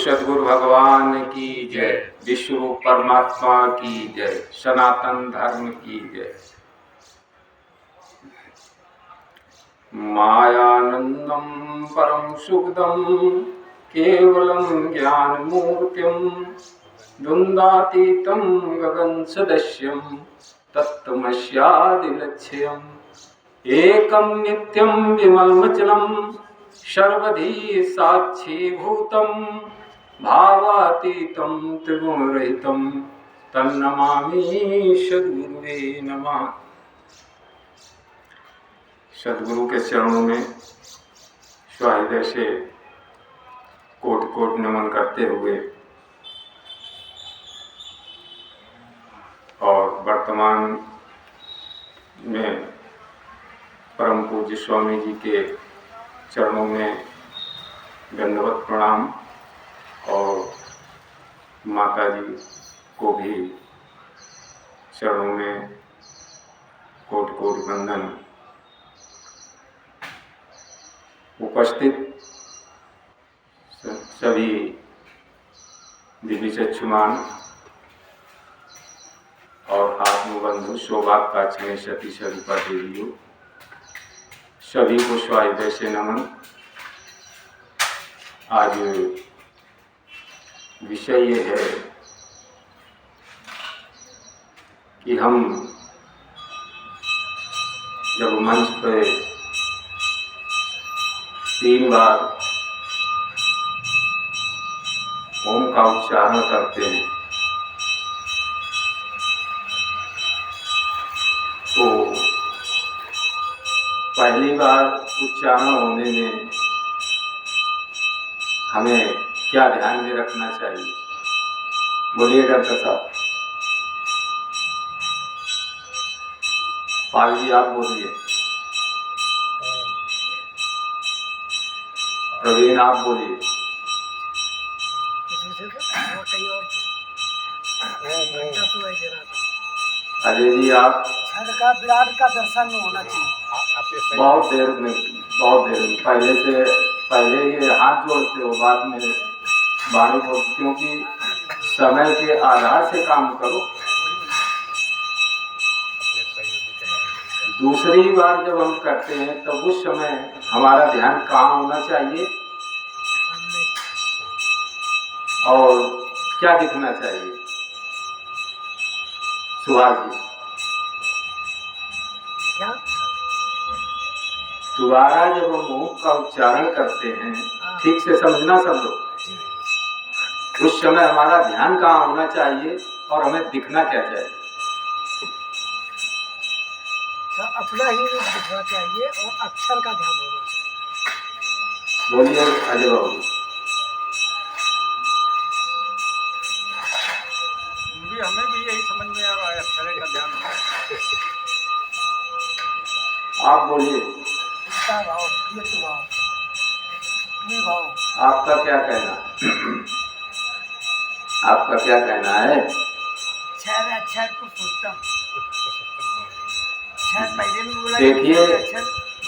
सद्गुरु भगवान की जय, विश्व रूप परमात्मा की जय, सनातन धर्म की जय। मायानंदम परम सुखदम केवलम ज्ञान मूर्तिम द्वंद्वातीतं गगन सदस्यम तत्त्वमस्यादिलक्ष्यम् एकं नित्यं विमलमचलं सर्वधी साक्षीभूतं भावातीतं त्रिगुणरहितं तन्नमामि सद्गुरुवे नमः। सद्गुरु के चरणों में स्वहृदय से कोटि कोटि नमन करते हुए और वर्तमान में परम पूज्य स्वामी जी के चरणों में दंडवत प्रणाम और माता जी को भी चरणों में कोटि कोटि वंदन। उपस्थित सभी दिव्य चक्षुमान और आत्मबंधु सौभाग्य में सती सभी देवियों, सभी को स्वाहृदय से नमन। आज विषय ये है कि हम जब मंच पर 3 बार ओम का उच्चारण करते हैं तो पहली बार उच्चारण होने में हमें क्या ध्यान में रखना चाहिए? बोलिए डॉक्टर साहब। पाल जी आप बोलिए। प्रवीण आप बोलिए। अजय जी आप। का विराट का दर्शन होना चाहिए। बहुत देर में पहले ये हाथ जोड़ते हो, बाद में वाणी बोल, क्योंकि समय के आधार से काम करो। दूसरी बार जब हम करते हैं तो उस समय हमारा ध्यान कहाँ होना चाहिए और क्या दिखना चाहिए? सुभाष जी क्या? दोबारा जब हम ओम का उच्चारण करते हैं, ठीक से समझना सब लोग, उस समय हमारा ध्यान कहाँ होना चाहिए और हमें दिखना क्या चाहिए? अपना ही रूप दिखना चाहिए और अक्षर का ध्यान होना चाहिए। बोलिए अजय बाबू। हमें भी यही समझ में आ रहा है, अक्षर का ध्यान। आप बोलिए। आपका क्या कहना? आपका क्या कहना है? अक्षर को सोचता हूँ।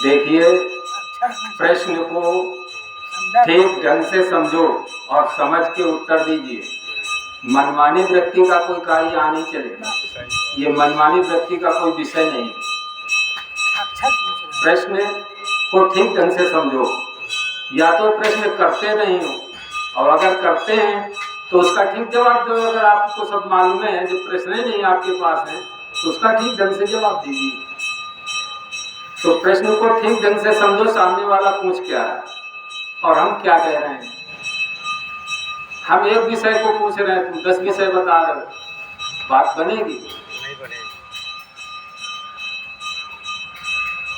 देखिए प्रश्न को ठीक ढंग से समझो और समझ के उत्तर दीजिए। मनमानी व्यक्ति का कोई कार्य यहाँ नहीं चलेगा। ये मनमानी व्यक्ति का कोई विषय नहीं। प्रश्न को ठीक ढंग से समझो। या तो प्रश्न करते नहीं हो, और अगर करते हैं तो उसका ठीक जवाब दो। अगर आपको सब मालूम है, जो प्रश्न ही नहीं आपके पास है, तो उसका ठीक ढंग से जवाब दीजिए। तो प्रश्न को ठीक ढंग से समझो, सामने वाला पूछ क्या है और हम क्या कह रहे हैं। हम एक विषय को पूछ रहे हैं, तुम 10 विषय बता रहे हो, बात बनेगी? नहीं बनेगी।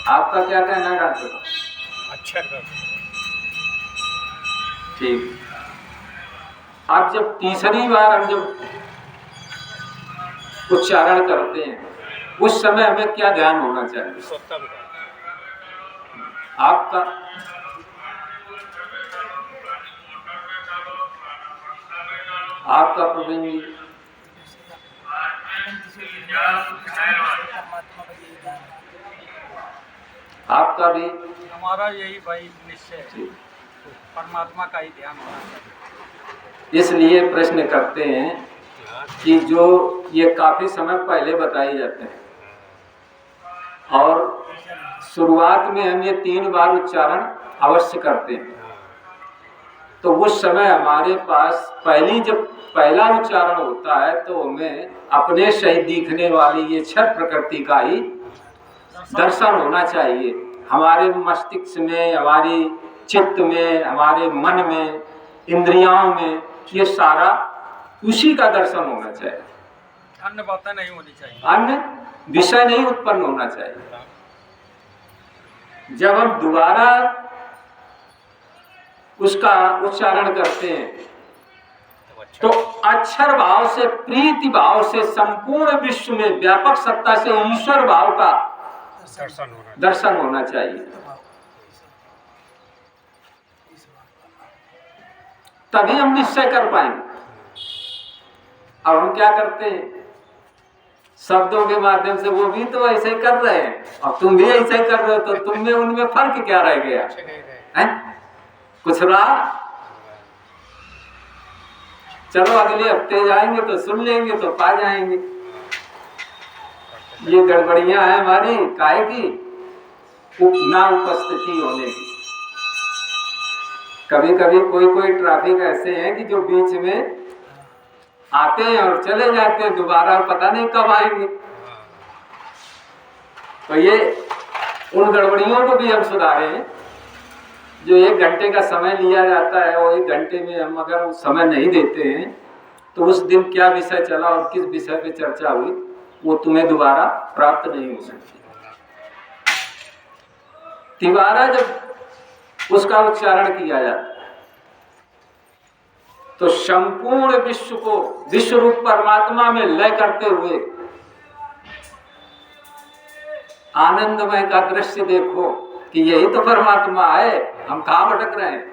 आपका क्या कहना है डॉक्टर? अच्छा ठीक। अब जब तीसरी बार हम जब उच्चारण करते हैं, उस समय हमें क्या ध्यान होना चाहिए? आपका प्रवीण जी। आपका भी। हमारा यही भाई निश्चय है, परमात्मा का ही ध्यान होना चाहिए। इसलिए प्रश्न करते हैं कि जो ये काफी समय पहले बताए जाते हैं और शुरुआत में हम ये 3 बार उच्चारण अवश्य करते हैं। तो उस समय हमारे पास जब पहला उच्चारण होता है तो हमें अपने सही दिखने वाली ये क्षर प्रकृति का ही दर्शन होना चाहिए। हमारे मस्तिष्क में, हमारी चित्त में, हमारे मन में, इंद्रियों में ये सारा उसी का दर्शन होना चाहिए। अन्य बातें नहीं होनी चाहिए, अन्य विषय नहीं उत्पन्न होना चाहिए। जब हम दोबारा उसका उच्चारण करते हैं तो अक्षर भाव से, प्रीति भाव से संपूर्ण विश्व में व्यापक सत्ता से ईश्वर भाव का दर्शन होना चाहिए। तभी हम निश्चय कर पाएंगे। अब हम क्या करते हैं, शब्दों के माध्यम से वो भी तो ऐसे ही कर रहे हैं और तुम भी ऐसे ही कर रहे हो, तो तुम में उनमें फर्क क्या रह गया है? कुछ रहा? चलो अगले हफ्ते जाएंगे तो सुन लेंगे तो पा जाएंगे। ये गड़बड़ियां हैं हमारी काहे की? ना उपस्थिति होने की। कभी कभी कोई ट्रैफिक ऐसे हैं कि जो बीच में आते हैं और चले जाते हैं, दोबारा पता नहीं कब आएंगे। तो ये उन गड़बड़ियों को भी हम सुधारें। जो 1 घंटे का समय लिया जाता है और 1 घंटे में हम अगर उस समय नहीं देते हैं तो उस दिन क्या विषय चला और किस विषय पे चर्चा हुई वो तुम्हें दोबारा प्राप्त नहीं हो सकती। तिबारा जब उसका उच्चारण किया जाता है तो संपूर्ण विश्व को विश्व रूप परमात्मा में लय करते हुए आनंदमय का दृश्य देखो कि यही तो परमात्मा है, हम कहाँ भटक रहे हैं?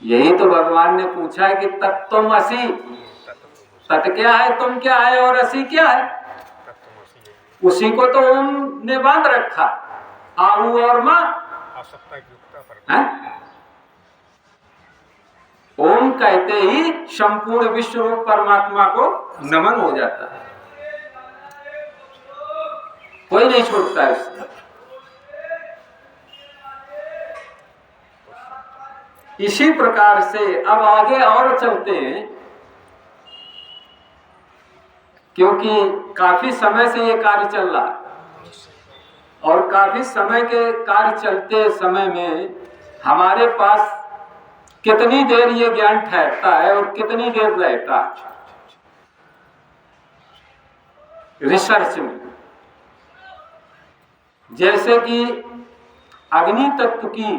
यही तो भगवान ने पूछा है कि तत्त्वमसि, तत् क्या है, तुम क्या है और असी क्या है? उसी को तो ओम ने बांध रखा, आहू और मां। ओम कहते ही संपूर्ण विश्व रूप परमात्मा को नमन हो जाता है, कोई नहीं छूटता है उससे। इसी प्रकार से अब आगे और चलते हैं, क्योंकि काफी समय से ये कार्य चल रहा है और काफी समय के कार्य चलते समय में हमारे पास कितनी देर ये ज्ञान ठहरता है और कितनी देर रहता है। रिसर्च में जैसे कि अग्नि तत्व की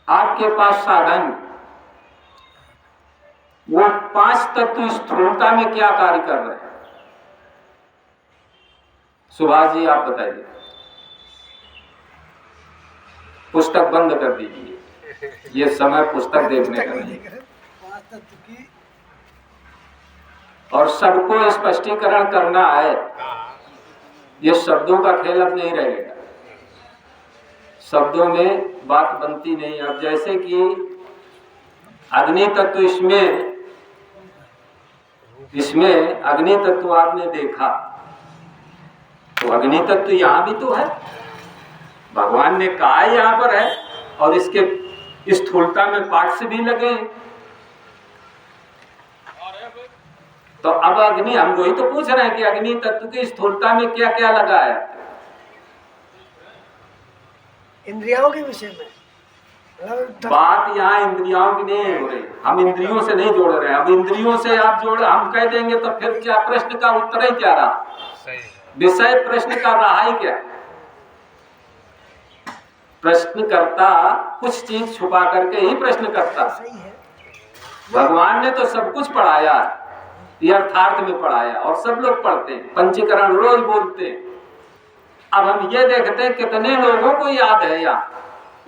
आपके पास साधन, वो 5 तत्व स्थूलता में क्या कार्य कर रहे हैं? सुभाष जी आप बताइए। पुस्तक बंद कर दीजिए, ये समय पुस्तक देखने का नहीं। और सबको स्पष्टीकरण करना है, ये शब्दों का खेल अब नहीं रहेगा। शब्दों में बात बनती नहीं। अब जैसे कि अग्नि तत्व, इसमें अग्नि तत्व आपने देखा, तो अग्नि तत्व यहाँ भी तो है, भगवान ने कहा यहाँ पर है और इसके स्थूलता में पार्ट्स भी लगे हैं। तो अब अग्नि, हम वही तो पूछ रहे हैं कि अग्नि तत्व की स्थूलता में क्या क्या लगा है? इंद्रियों के विषय में बात यहाँ इंद्रियों की नहीं हो रही, हम इंद्रियों से नहीं जोड़ रहे हैं। अब इंद्रियों से आप जोड़, हम कह देंगे तो फिर क्या प्रश्न का उत्तर ही क्या रहा? विषय प्रश्न का रहा ही क्या? प्रश्नकर्ता कुछ चीज छुपा करके ही प्रश्न करता। भगवान ने तो सब कुछ पढ़ाया, यथार्थ में पढ़ाया और सब लोग पढ़ते हैं, पंचीकरण रोज बोलते हैं। अब हम ये देखते हैं कितने लोगों को याद है यहाँ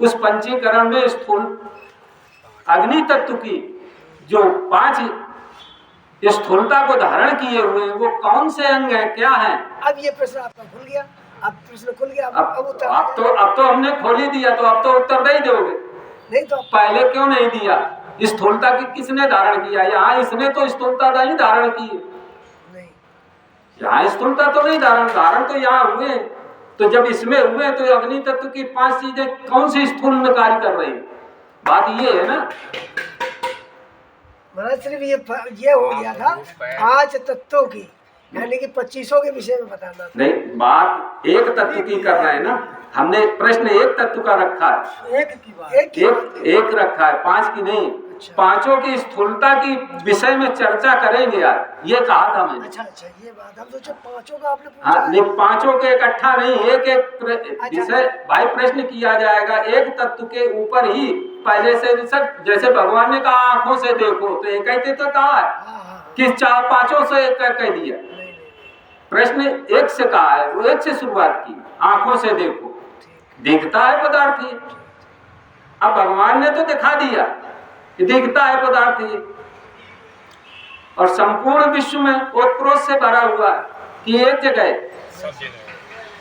उस पंचीकरण में स्थूल अग्नि तत्व की जो 5 स्थूलता को धारण किए हुए वो कौन से अंग है, क्या है? अब ये प्रश्न आपका भूल गया। अब प्रश्न खुल गया, अब उत्तर आ अब तो हमने खोल ही दिया, तो अब तो उत्तर नहीं दोगे। नहीं तो पहले क्यों नहीं दिया? स्थूलता की किसने धारण किया? यहाँ इसने तो स्थूलता नहीं धारण की, नहीं, यहाँ स्थूलता तो नहीं धारण तो यहाँ हुए। तो जब इसमें हुए तो अग्नि तत्व की 5 चीजें कौन सी स्थूल में कार्य कर रही? बात ये है ना। महाराज सिर्फ ये हो गया था 5 तत्वों की, यानी कि 25 के विषय में बताना था। नहीं, बात एक तत्व की कर रहे हैं ना। हमने प्रश्न एक तत्व का रखा है, एक की बात, एक रखा है, 5 की नहीं। अच्छा। 5 की स्थूलता की विषय में चर्चा करेंगे यार, ये कहा था मैंने। अच्छा, ये बात हम सोचे 5 का आपने पूछा। हाँ, नहीं 5 के इकट्ठा नहीं, एक अच्छा। विषय भाई प्रश्न किया जाएगा एक तत्व के ऊपर ही। पहले से सब जैसे भगवान ने कहा आंखों से देखो, तो एक कहते तो कहा है कि 4-5 से एक कह दिया। प्रश्न एक से कहा है, वो एक से शुरुआत की, आंखों से देखो, दिखता है पदार्थ ये। अब भगवान ने तो दिखा दिया कि दिखता है पदार्थ ये, और संपूर्ण विश्व में ओतप्रोत से भरा हुआ है कि एक जगह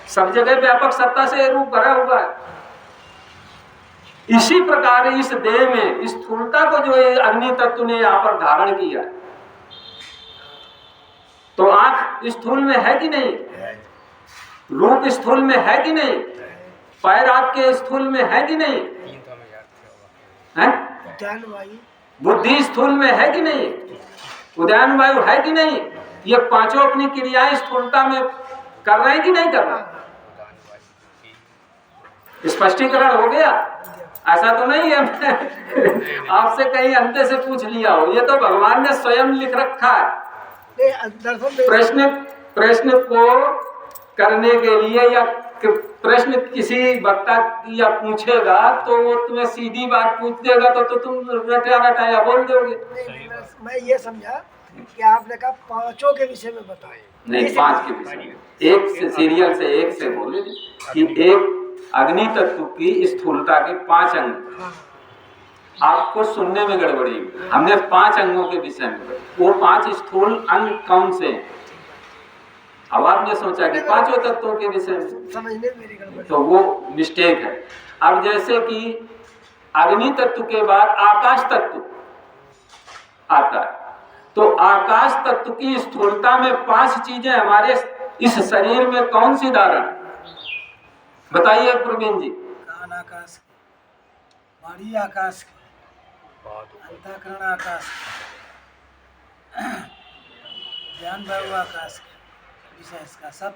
सब जगह व्यापक सत्ता से रूप भरा हुआ है। इसी प्रकार इस देह में स्थूलता को जो अग्नि तत्व ने यहाँ पर धारण किया, तो आंख स्थूल में है कि नहीं? रूप स्थूल में है कि नहीं? पैर आपके स्थूल में है कि नहीं? है? बुद्धि स्थूल में है कि नहीं? उदयन वायु है कि नहीं? ये 5 अपनी क्रियाएं स्थूलता में कर रहे हैं कि नहीं कर रहे? स्पष्टीकरण हो गया? ऐसा तो नहीं है आपसे कहीं अंते से पूछ लिया हो, ये तो भगवान ने स्वयं लिख रखा है। प्रश्न को करने के लिए, या प्रश्न किसी वक्ता या पूछेगा तो वो तुम्हें सीधी बात पूछ देगा तो तुम रटाया बोल दोगे। मैं ये समझा कि आपने कहा 5 के विषय में बताओ। नहीं, 5 के विषय में, एक से सीरियल से एक से बोले कि एक अग्नि तत्व की स्थूलता के 5 अंग। आपको सुनने में गड़बड़ी, हमने 5 अंगों के विषय में, वो 5 स्थूल अंग कौन से हैं? अब आपने सोचा कि 5 तत्वों के विषय में, समझने में मेरी गड़बड़ी, तो वो मिस्टेक है। अब जैसे कि अग्नि तत्व के बाद आकाश तत्व आता है, तो आकाश तत्व की स्थूलता में 5 चीजें हमारे इस शरीर में कौन सी धारण? बताइए प्रवीण जी। कान आकाश, वाणी आकाश, अंतःकरण आकाश, ज्ञान वायु आकाश, विषय इसका सब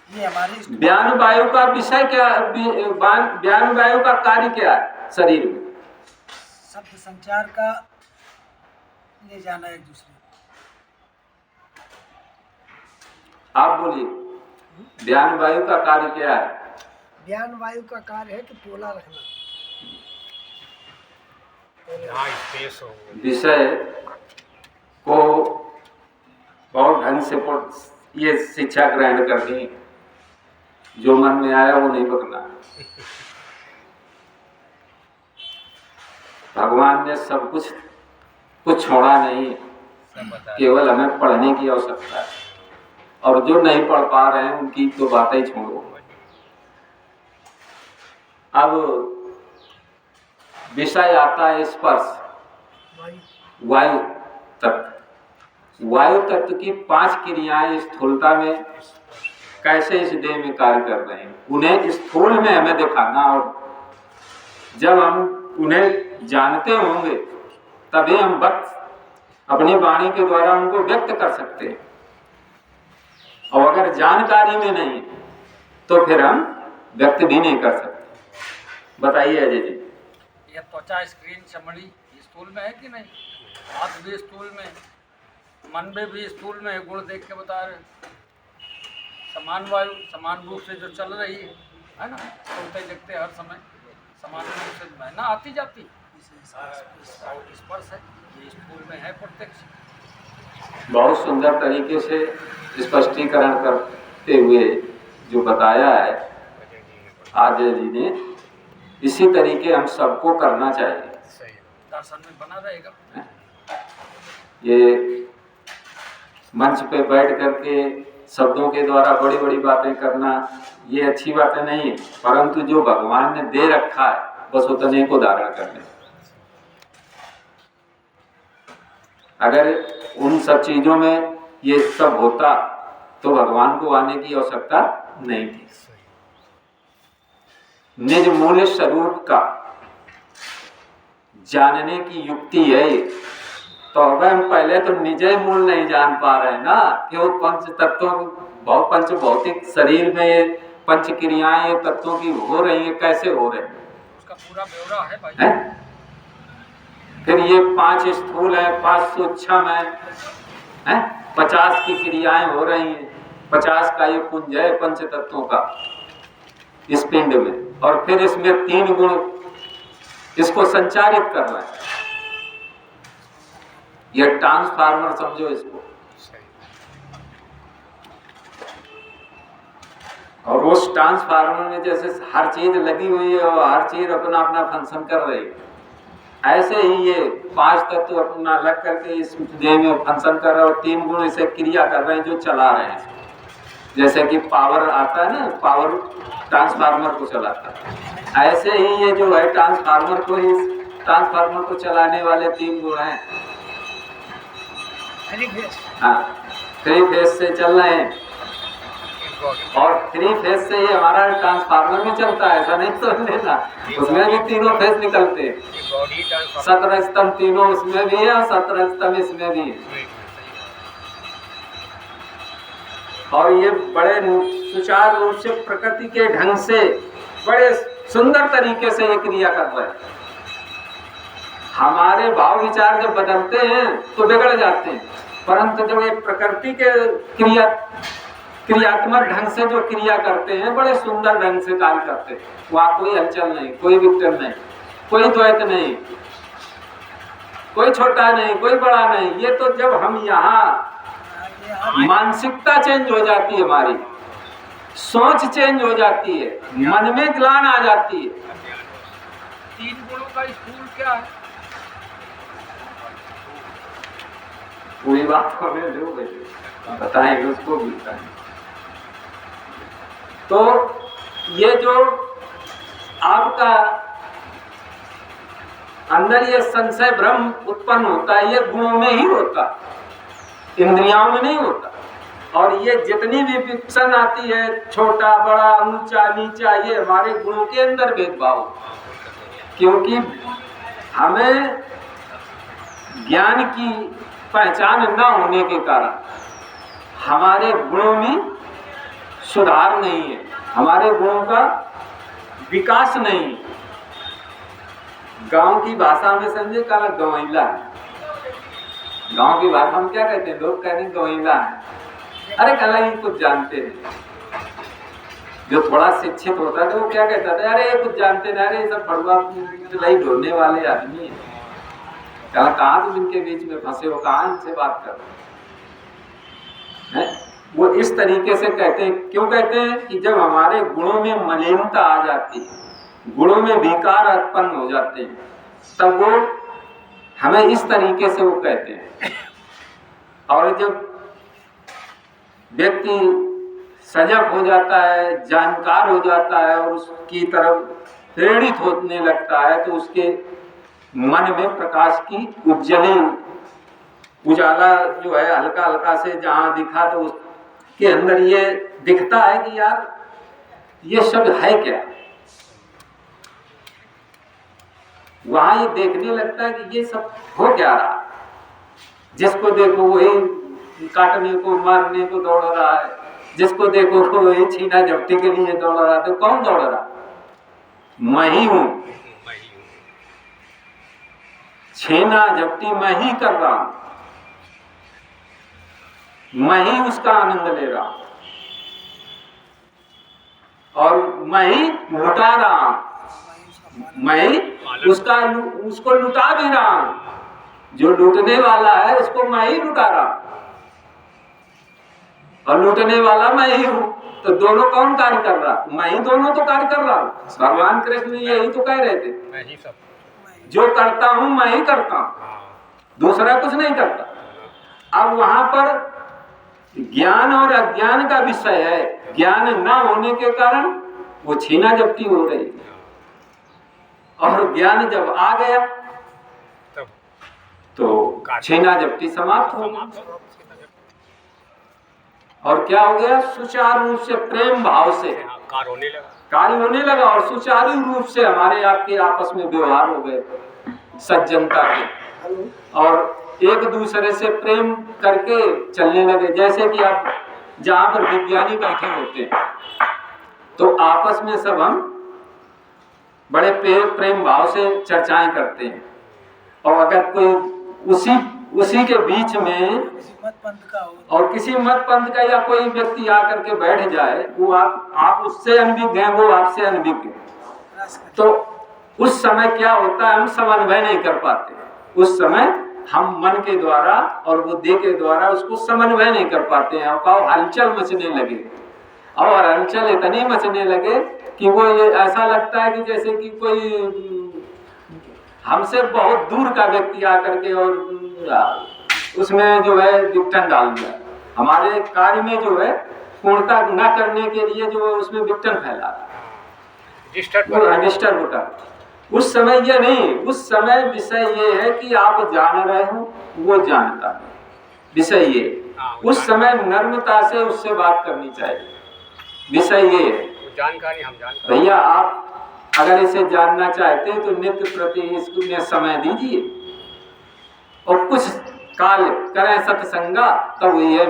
ये हमारी ज्ञान वायु का विषय क्या? ज्ञान वायु का कार्य क्या है शरीर में? शब्द संचार का ले जाना एक दूसरे। आप बोलिए, ज्ञान वायु का कार्य क्या है? ज्ञान वायु का कार्य है कि पोला रखना, विषय को बहुत ढंग से ये शिक्षा ग्रहण करनी, जो मन में आया वो नहीं बकना। भगवान ने सब कुछ छोड़ा नहीं, केवल हमें पढ़ने की आवश्यकता है, और जो नहीं पढ़ पा रहे हैं उनकी तो बातें ही छोड़ो। अब विषय आता है स्पर्श, वायु तत्व। वायु तत्व की 5 क्रियाएं स्थूलता में कैसे इस देह में कार्य कर रहे हैं, उन्हें स्थूल में हमें दिखाना, और जब हम उन्हें जानते होंगे तभी हम वक्त अपनी वाणी के द्वारा उनको व्यक्त कर सकते हैं। और अगर जानकारी में नहीं तो फिर हम व्यक्त भी नहीं कर सकते। बताइए अजय जी। ये त्वचा, स्क्रीन, चमड़ी स्थूल में है कि नहीं? हाथ भी स्थूल में, मन में भी स्थूल में है, गुण देख के बता रहे। समान वायु समान रूप से जो चल रही है ना, सुनते देखते हर समय समान रूप से बहना आती जाती, स्पर्श है, ये स्थूल में है प्रत्यक्ष। बहुत सुंदर तरीके से स्पष्टीकरण करते हुए जो बताया है अजय जी ने, इसी तरीके हम सबको करना चाहिए। दर्शन में बना रहेगा। ये मंच पे बैठ करके शब्दों के द्वारा बड़ी बड़ी बातें करना, ये अच्छी बातें नहीं है, परंतु जो भगवान ने दे रखा है बस उतने को धारण कर लें। अगर उन सब चीजों में ये सब होता तो भगवान को आने की आवश्यकता नहीं थी। निज मूल स्वरूप का जानने की युक्ति है ये। तो अगर हम पहले तो निज मूल नहीं जान पा रहे हैं ना कि वो पंच तत्वों पंच भौतिक शरीर में ये पंच क्रियाएं ये तत्वों की हो रही है, कैसे हो रहे हैं उसका पूरा ब्यौरा है भाई। है? फिर ये 5 स्थूल है, 5 सूक्ष्म है, 50 की क्रियाएं हो रही हैं, 50 का ये पुंज है पंच तत्वों का इस पिंड में, और फिर इसमें 3 गुण इसको संचारित कर रहे हैं। ये ट्रांसफार्मर समझो इसको। और उस ट्रांसफार्मर में जैसे हर चीज लगी हुई है और हर चीज अपना अपना फंक्शन कर रही है, ऐसे ही ये 5 तत्व अपना अलग करके इस देह में फंक्शन कर रहे हैं और 3 गुण इसे क्रिया कर रहे हैं जो चला रहे हैं। जैसे कि पावर आता है ना, पावर ट्रांसफार्मर को चलाता है, ऐसे ही ये जो है ट्रांसफार्मर को चलाने वाले 3 गुण हैं। हाँ, 3 फेज से चल रहे हैं और 3 फेज से ये हमारा ट्रांसफार्मर में चलता है, ऐसा नहीं समझ लेना। उसमें भी 3 फेज निकलते हैं, 17 स्तंभ तीनों उसमें भी है और 17 स्तंभ इसमें भी है। और ये बड़े सुचारू रूप से प्रकृति के ढंग से बड़े सुंदर तरीके से ये क्रिया कर रहे हैं। हमारे भाव विचार जब बदलते हैं तो बिगड़ जाते हैं, परंतु जब ये प्रकृति के क्रियात्मक ढंग से जो क्रिया करते हैं बड़े सुंदर ढंग से कार्य करते हैं। वहां कोई हलचल नहीं, कोई विघटन नहीं, कोई द्वैत नहीं, कोई छोटा नहीं, कोई बड़ा नहीं। ये तो जब हम यहाँ मानसिकता चेंज हो जाती है, हमारी सोच चेंज हो जाती है, मन में ग्लान आ जाती है। 3 गुणों का स्थूल क्या है? पूरी बात हमें जो बताएंगे उसको भी बताएंगे। तो ये जो आपका अंदर ये संशय भ्रम उत्पन्न होता है, ये गुणों में ही होता है, इंद्रियों में नहीं होता। और ये जितनी भी विक्षण आती है, छोटा बड़ा ऊंचा नीचा, ये हमारे गुणों के अंदर भेदभाव, क्योंकि हमें ज्ञान की पहचान न होने के कारण हमारे गुणों में सुधार नहीं है, हमारे गुणों का विकास नहीं है। गांव की भाषा में समझे काला गवैला है। गांव की भाषा में क्या कहते हैं लोग? कहते हैं गवैला है। अरे कला ही कुछ जानते हैं। जो थोड़ा शिक्षित होता था वो क्या कहता था? अरे ये कुछ जानते नहीं, अरे ये सब पड़ुआ लाई ढोने वाले आदमी है। कहाँ तुम इनके बीच में फंसे हो, कहाँ इनसे बात कर रहे हैं? वो इस तरीके से कहते हैं। क्यों कहते हैं? कि जब हमारे गुणों में मलिनता आ जाती है, गुणों में विकार उत्पन्न हो जाते हैं, तब वो हमें इस तरीके से वो कहते हैं। और जब व्यक्ति सजग हो जाता है, जानकार हो जाता है और उसकी तरफ प्रेरित होने लगता है, तो उसके मन में प्रकाश की उजाला जो है हल्का हल्का से जहां दिखा, तो उसके अंदर ये दिखता है कि यार ये सब है क्या। वहां ये देखने लगता है कि ये सब हो क्या रहा। जिसको देखो वही काटने को मारने को दौड़ रहा है, जिसको देखो वही छीना झपटी के लिए दौड़ रहा है। तो कौन दौड़ रहा? मैं ही हूं। छीना झपटी मैं ही कर रहा हूं, मैं ही उसका आनंद ले रहा हूं और मैं ही लुटा रहा हूं, मैं ही उसको लुटा भी रहा हूं। जो लूटने वाला है उसको मैं ही लुटा रहा हूं और लूटने वाला मैं ही हूं। तो दोनों कौन कार्य कर रहा? मैं ही दोनों तो कार्य कर रहा हूं। भगवान कृष्ण यही तो कह रहे थे, मैं ही सब जो करता हूं मैं ही करता हूं, दूसरा कुछ नहीं करता। अब वहां पर ज्ञान और अज्ञान का विषय है ज्ञान न होने के कारण वो छीना झपटी हो रही है, और ज्ञान जब आ गया तो छीना झपटी समाप्त हो गई। और क्या हो गया? सुचारू रूप से प्रेम भाव से कार्य होने लगा और सुचारू रूप से हमारे आपके आपस में व्यवहार हो गए सज्जनता के, और एक दूसरे से प्रेम करके चलने लगे। जैसे कि आप जहाँ पर विज्ञानी बैठे होते हैं तो आपस में सब हम बड़े प्रेम भाव से चर्चाएं करते हैं, और अगर कोई उसी के बीच में मत पंथ का हो और किसी मत पंथ का या कोई व्यक्ति आकर के बैठ जाए, वो आप उससे अनभिज्ञ हैं, वो आपसे अनभिज्ञ है, तो उस समय क्या होता है? हम समन्वय नहीं कर पाते। उस समय हम मन के द्वारा और बुद्धि के द्वारा उसको समन्वय नहीं कर पाते हैं, और हलचल मचने लगे, और हलचल इतनी मचने लगे कि वो ये ऐसा लगता है कि जैसे कि कोई हमसे बहुत दूर का व्यक्ति आकर के और उसमें जो है विघटन डाल दिया। हमारे कार्य में जो है पूर्णता न करने के लिए जो है उसमें विघटन फैला, डिस्टर्ब कर। उस समय ये नहीं, उस समय विषय ये है कि आप जान रहे हो, वो जानता है, विषय ये। उस समय नम्रता से उससे बात करनी चाहिए, विषय ये है। जानकारी हम जानते भैया आप अगर इसे जानना चाहते हैं तो नित्य प्रति इसमें समय दीजिए और कुछ काल करें सत्संगा, तब ये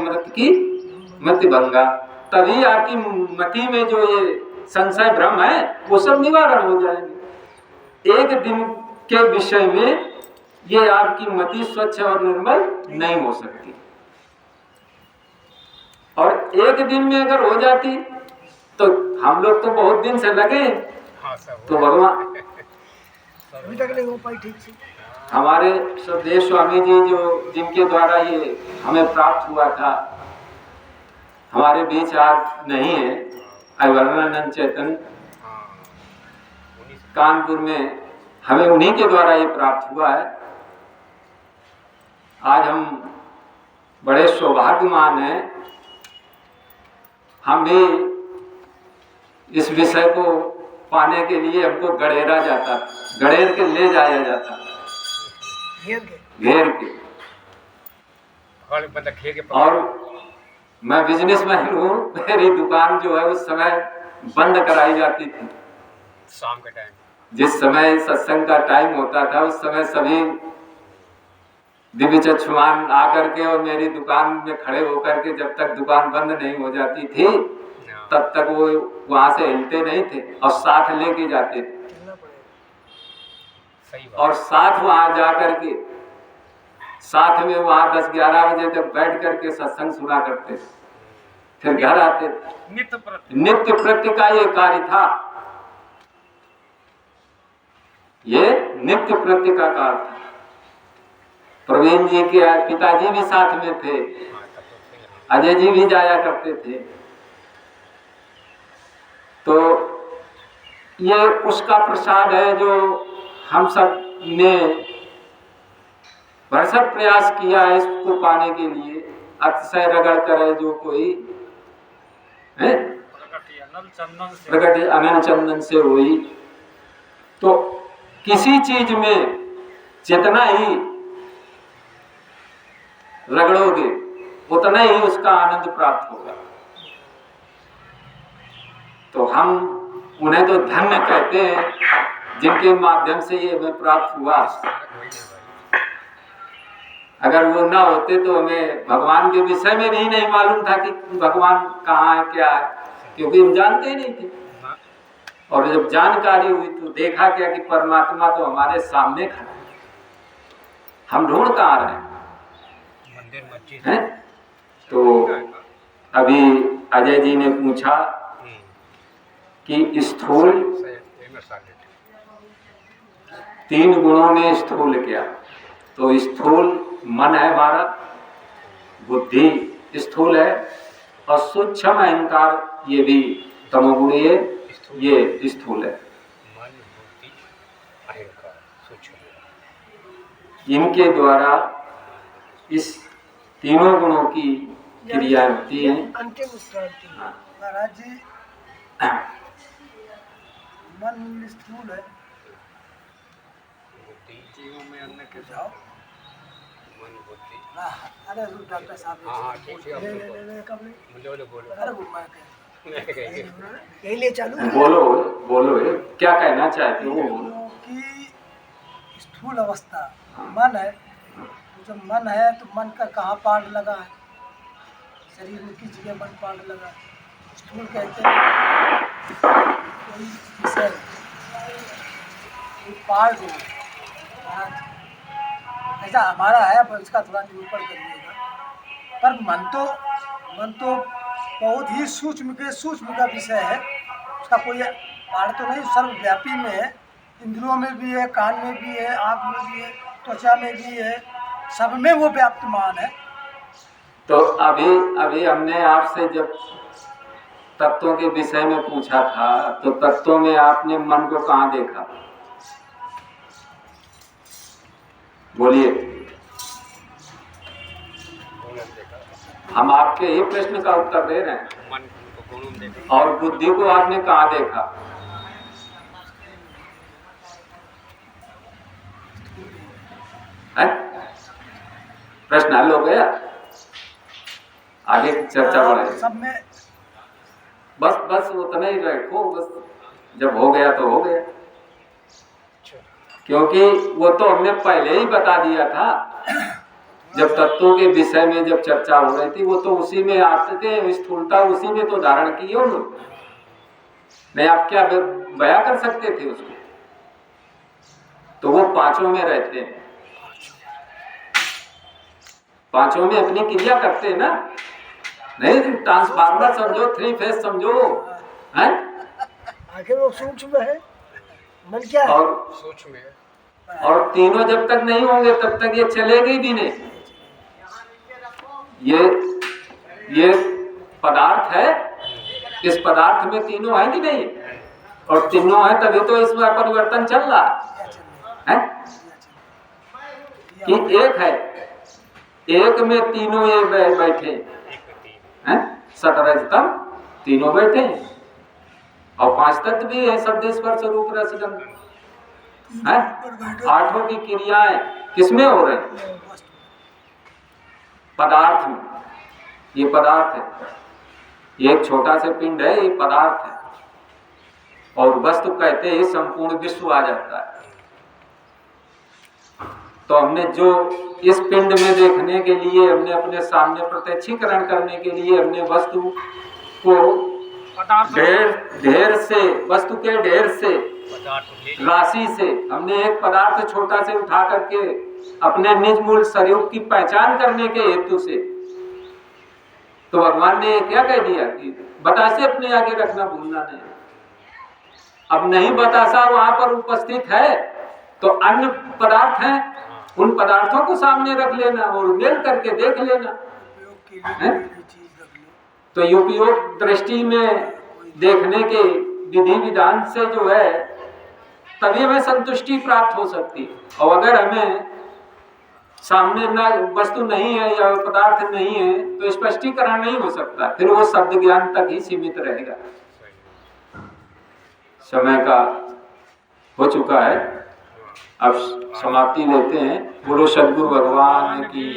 मति भंगा, तभी आपकी मति में जो ये संशय भ्रम है वो सब निवारण हो जाएंगे। एक दिन के विषय में ये आपकी मति स्वच्छ और निर्मल नहीं हो सकती, और एक दिन में अगर हो जाती तो हम लोग तो बहुत दिन से लगे, तो भगवान अभी तक नहीं हो पाई ठीक से। हमारे सुखदेव स्वामी जी जो जिनके द्वारा ये हमें प्राप्त हुआ था, हमारे बीच आज नहीं है, अवरणानंद चैतन्य कानपुर में, हमें उन्हीं के द्वारा ये प्राप्त हुआ है। आज हम बड़े सौभाग्यमान हैं, हम भी इस विषय को पाने के लिए हमको गड़ेरा जाता, गड़ेर के ले जाया जाता, घेर के। और मैं बिजनेसमैन हूँ, मेरी दुकान जो है उस समय बंद कराई जाती थी शाम के टाइम। जिस समय सत्संग का टाइम होता था उस समय सभी दिव्य चक्षुमान आकर के और मेरी दुकान में खड़े होकर के जब तक दुकान बंद नहीं हो जाती थी तब तक वो वहां से हिलते नहीं थे और साथ लेके जाते थे। और साथ वहां जा करके साथ में वहां 10-11 बजे तक बैठ करके सत्संग सुना करते थे, फिर घर आते थे। नित्य प्रत्य का ये कार्य था, ये नित्य प्रत्य का कार्य था। प्रवीण जी के पिताजी भी साथ में थे, अजय जी भी जाया करते थे। तो ये उसका प्रसाद है जो हम सब ने भरसक प्रयास किया है इसको पाने के लिए। अतिशय रगड़ करे जो कोई है प्रगति अनंत चंदन से हुई। तो किसी चीज में जितना ही रगड़ोगे उतना ही उसका आनंद प्राप्त होगा। तो हम उन्हें तो धन्य कहते हैं जिनके माध्यम से ये हमें प्राप्त हुआ। अगर वो ना होते तो हमें भगवान के विषय में भी नहीं मालूम था कि भगवान कहाँ है क्या है, क्योंकि हम जानते ही नहीं थे। और जब जानकारी हुई तो देखा क्या कि परमात्मा तो हमारे सामने खड़ा है, हम ढूंढ कहाँ रहे हैं। तो अभी अजय जी ने पूछा कि स्थूल 3 गुणों में स्थूल क्या? तो स्थूल मन है हमारा, बुद्धि स्थूल है, और सूक्ष्म अहंकार ये भी तमोगुणी है, ये स्थूल है। इनके द्वारा इस तीनों गुणों की क्रियाएं होती हैं। अंतिम उत्क्रांति। हाँ। महाराज जी, मन स्थूल है, जीवों में अन्य के जाओ। मन बुद्धि। अरे डॉक्टर साहब हाँ, ठीक है, आप ले कब नहीं, बोलो। अरे घुमा के यही ले चालू। बोलो क्या कहना चाहते हो? कि स्थूल अवस्था मन है, तो जब मन है तो मन का कहाँ पार्ट लगा है, शरीर में किस जगह मन पार्ट लगा है? स्थूल कहते हैं कोई विषय, कोई पार्ट हो, ऐसा हमारा है, पर इसका थोड़ा निरूपण करिएगा। पर मन तो बहुत ही सूक्ष्म का विषय है, उसका कोई पार्ट तो नहीं, सर्वव्यापी में है, इंद्रियों में भी है, कान में भी है, आँख में भी है, त्वचा में भी है, सब में वो व्याप्तमान है। तो अभी हमने आपसे जब तत्वों के विषय में पूछा था, तो तत्वों में आपने मन को कहाँ देखा? बोलिए। हम आपके ही प्रश्न का उत्तर दे रहे हैं। मन को गुणों में देखा। और बुद्धि को आपने कहाँ देखा? है? प्रश्न हल हो गया, आगे चर्चा बढ़े। सब में बस उतना ही रखो, बस जब हो गया तो हो गया, क्योंकि वो तो हमने पहले ही बता दिया था जब तत्वों के विषय में जब चर्चा हो रही थी। वो तो उसी में आते थे, स्थूलता उसी में तो धारण की हो लोग, नहीं आप क्या बयां कर सकते थे उसको? तो वो पांचों में रहते हैं, पांचों में अपनी क्रिया करते हैं ना, नहीं ट्रांसफार्मर समझो, 3 फेज समझो, है? आखिर वो सूक्ष्म है, मन क्या है? और सूक्ष्म है, और तीनों जब तक नहीं होंगे तब तक ये चलेगी भी नहीं। ये पदार्थ है, इस पदार्थ में तीनों है कि नहीं? और तीनों है तभी तो इसमें परिवर्तन चल रहा है, कि एक है, एक में तीनों ये बैठे हैं, सतरजतम तीनों बैठे हैं, और 5 तत्व भी है, शब्द स्पर्श रूप रस गंध है। 8 की क्रियाएं किसमें हो रही? पदार्थ में। ये पदार्थ है, ये एक छोटा सा पिंड है, ये पदार्थ है, और वस्तु कहते ही संपूर्ण विश्व आ जाता है। तो हमने जो इस पिंड में देखने के लिए, हमने अपने सामने प्रत्यक्षीकरण करने के लिए हमने वस्तु को ढेर से, वस्तु के ढेर से, राशि से, हमने एक पदार्थ छोटा से उठा करके अपने निज मूल स्वरूप की पहचान करने के हेतु से, तो भगवान ने क्या कह दिया कि बतासे अपने आगे रखना भूलना नहीं। अब नहीं बतासा वहां पर उपस्थित है तो अन्य पदार्थ हैं, उन पदार्थों को सामने रख लेना और मेल करके देख लेना है? तो उपयोग दृष्टि में देखने के विधि विधान से जो है तभी हमें संतुष्टि प्राप्त हो सकती है। और अगर हमें सामने न वस्तु नहीं है या पदार्थ नहीं है तो स्पष्टीकरण नहीं हो सकता, फिर वो शब्द ज्ञान तक ही सीमित रहेगा। समय का हो चुका है, अब समाप्ति लेते हैं। बोलो सद्गुरु भगवान की।